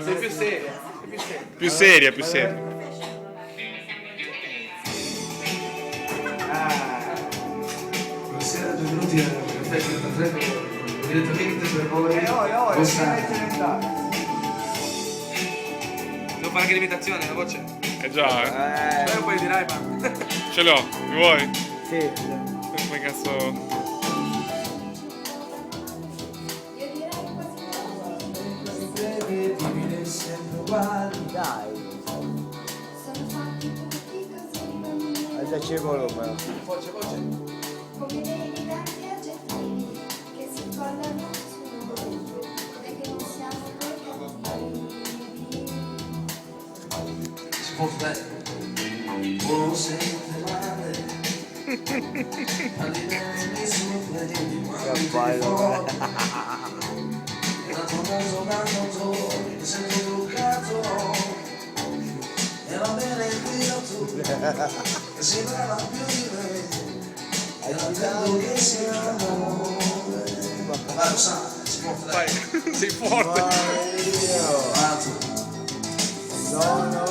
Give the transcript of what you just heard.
Sei più seria. Più seria, più seria. Buonasera, benvenuti al Caffè 33 direttamente per voi. Devo fare anche l'imitazione, la voce. Già, Poi un po' di Raiman. ce l'ho, mi vuoi? Sì. Come cazzo... Imprevedibile, sempre uguale. Dai. Alzaci il volume. Voce. Come dei tanti aggettivi che si collano su noi e che non siamo noi cattivi. Si può fare, non sente male. All'inizio prendi Che bello. da famoso cantautore, mi sento truccato. E va bene qui da tu, che si parla più di me. E attendo che siamo. Ma lo sa, si può fare. Vai, sei forte. Sono